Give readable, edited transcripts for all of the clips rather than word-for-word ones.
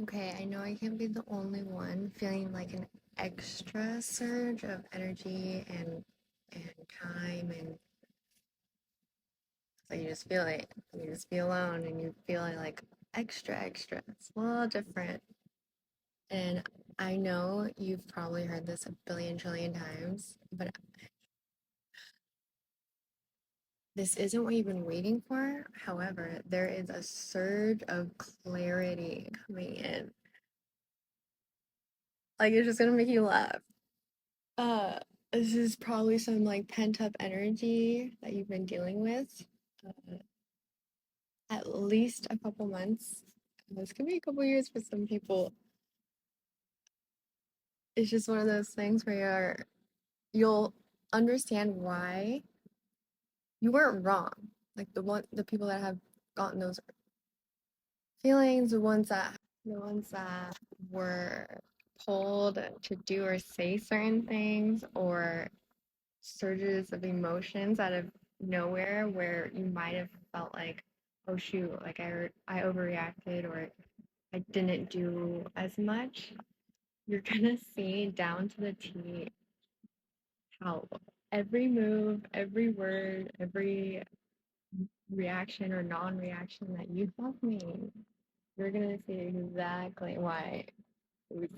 Okay, I know I can't be the only one feeling like an extra surge of energy and time and so you just feel it. You just be alone and you feel it like extra. It's a little different. And I know you've probably heard this a billion trillion times, but this isn't what you've been waiting for. However, there is a surge of clarity coming in. Like it's just gonna make you laugh. Uh, this is probably some like pent up energy that you've been dealing with uh, at least a couple months. This could be a couple years for some people. It's just one of those things where you'll understand why you weren't wrong. Like the people that have gotten those feelings, the ones that were told to do or say certain things, or surges of emotions out of nowhere where you might have felt like, oh shoot, like I overreacted or I didn't do as much. You're gonna see down to the T how every move, every word, every reaction or non-reaction that you have made, you're gonna see exactly why it was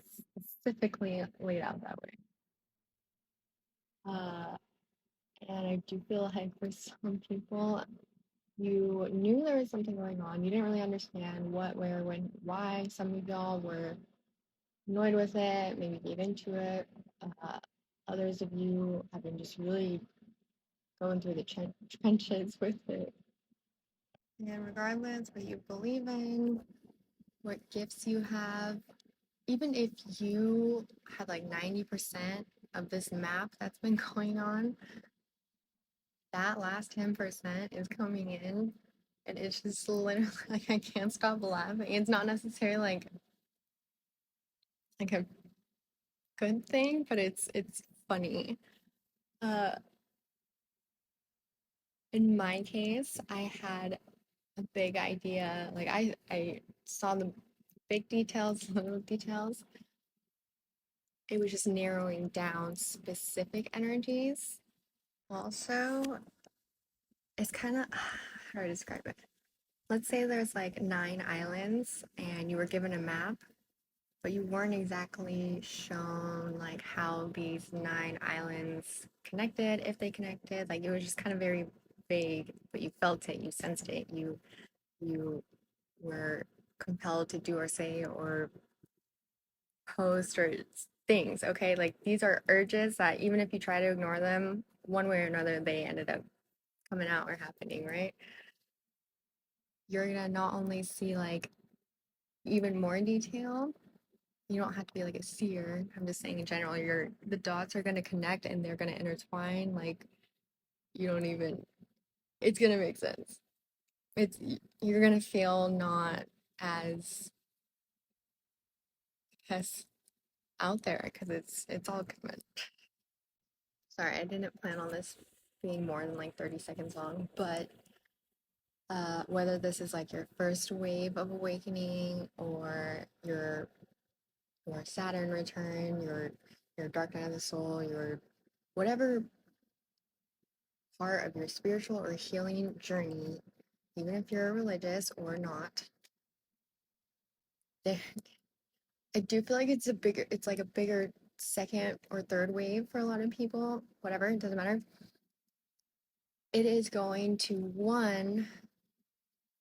specifically laid out that way. Uh, and I do feel like for some people, you knew there was something going on. You didn't really understand what, where, when, why. Some of y'all were annoyed with it, maybe gave into it. Uh, Others of you have been just really going through the trenches with it. And regardless what you believe in, what gifts you have, even if you had like 90% of this map that's been going on, that last 10% is coming in and it's just literally like I can't stop laughing. It's not necessarily like a good thing, but it's funny. Uh in my case, I had a big idea. Like I saw the big details, little details. It was just narrowing down specific energies. Also, it's kind of how do I describe it? Let's say there's like 9 islands and you were given a map, but you weren't exactly shown like how these 9 islands connected, if they connected. Like it was just kind of very vague, but you felt it, you sensed it, you were compelled to do or say or post or things. Okay, like these are urges that even if you try to ignore them, one way or another, they ended up coming out or happening, right? You're gonna not only see like even more detail. You don't have to be like a seer. I'm just saying in general, the dots are gonna connect and they're gonna intertwine. Like you don't even. It's gonna make sense. It's you're gonna feel not as as out there because it's all coming. Sorry, I didn't plan on this being more than like 30 seconds long, but whether this is like your first wave of awakening or your Saturn return, your dark night of the soul, your whatever part of your spiritual or healing journey, even if you're religious or not, there, I do feel like it's like a bigger second or third wave for a lot of people. Whatever, it doesn't matter. It is going to one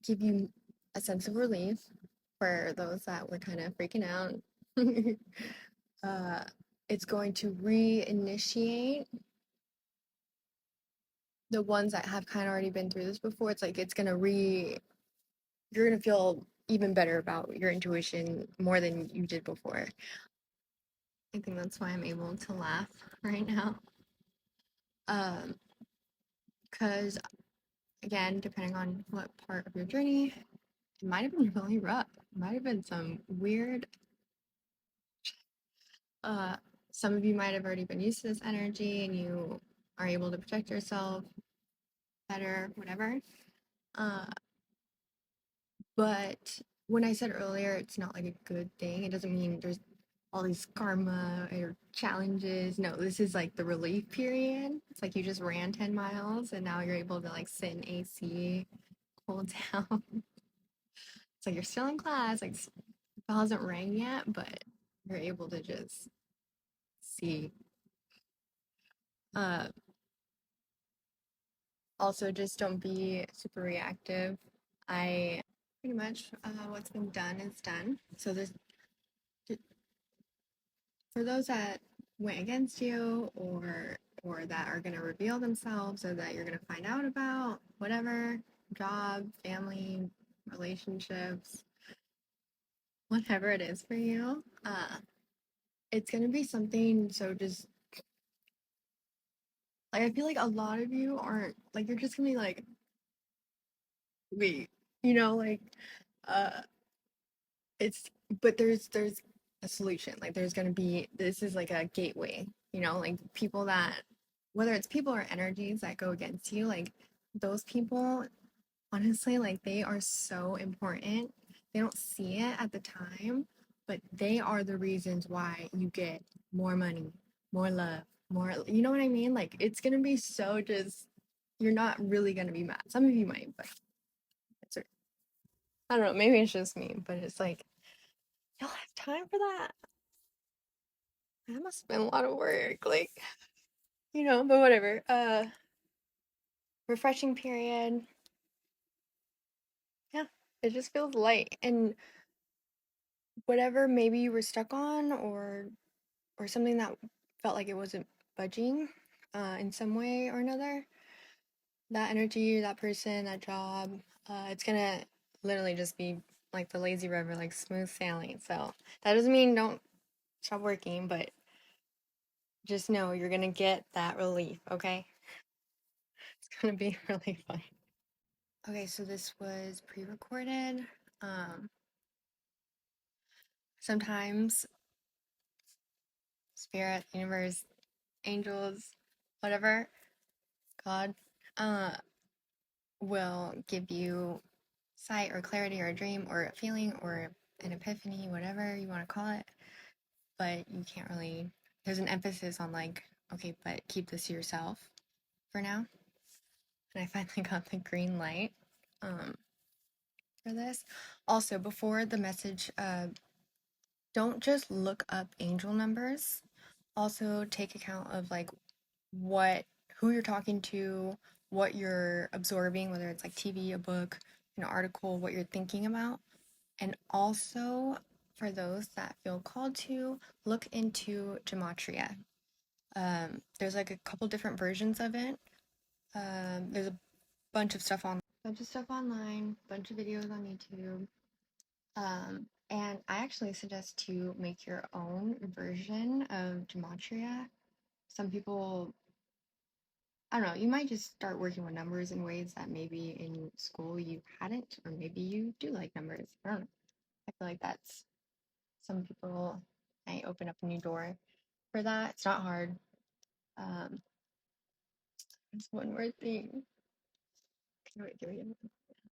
give you a sense of relief for those that were kind of freaking out. uh, it's going to reinitiate the ones that have kind of already been through this before. It's like it's gonna you're gonna feel even better about your intuition more than you did before. I think that's why I'm able to laugh right now. Um, because again, depending on what part of your journey, it might have been really rough. It might have been some weird. Uh, some of you might have already been used to this energy, and you are able to protect yourself better, whatever. Uh, but when I said earlier, it's not like a good thing. It doesn't mean there's all these karma or challenges. No, this is like the relief period. It's like you just ran 10 miles and now you're able to like sit in AC, cool down. It's like you're still in class, like the bell hasn't rang yet, but you're able to just see. Uh, Also, just don't be super reactive. I pretty much what's been done is done. So there's for those that went against you or that are going to reveal themselves or that you're going to find out about, whatever, job, family, relationships, whatever it is for you, it's going to be something. So just like I feel like a lot of you aren't like you're just gonna be like, wait, like uh it's but there's a solution. Like there's gonna be this is like a gateway, like people that whether it's people or energies that go against you, like those people, honestly, like they are so important. They don't see it at the time, but they are the reasons why you get more money, more love, more, you know what I mean? Like it's gonna be so just you're not really gonna be mad. Some of you might, but it's, I don't know, maybe it's just me, but it's like you'll have time for that. That must have been a lot of work, like, but whatever. Refreshing period. Yeah, it just feels light. And whatever maybe you were stuck on or something that felt like it wasn't budging in some way or another, that energy, that person, that job, it's gonna literally just be like the lazy river, like smooth sailing. So that doesn't mean don't stop working, but just know you're gonna get that relief, okay? It's gonna be really fun. Okay, so this was pre-recorded. Um, Sometimes spirit, universe, angels, whatever, God, uh, will give you sight or clarity or a dream or a feeling or an epiphany, whatever you want to call it. But you can't really, there's an emphasis on like, okay, but keep this to yourself for now. And I finally got the green light for this. Also, before the message, don't just look up angel numbers. Also take account of like who you're talking to, what you're absorbing, whether it's like TV, a book, an article, what you're thinking about. And also, for those that feel called to, look into gematria. There's like a couple different versions of it. There's a bunch of stuff online, bunch of videos on YouTube. And I actually suggest to make your own version of gematria. Some people, I don't know, you might just start working with numbers in ways that maybe in school you hadn't, or maybe you do like numbers. I don't know. I feel like that's some people might open up a new door for that. It's not hard. Um, it's one more thing. Okay, wait, give me a minute.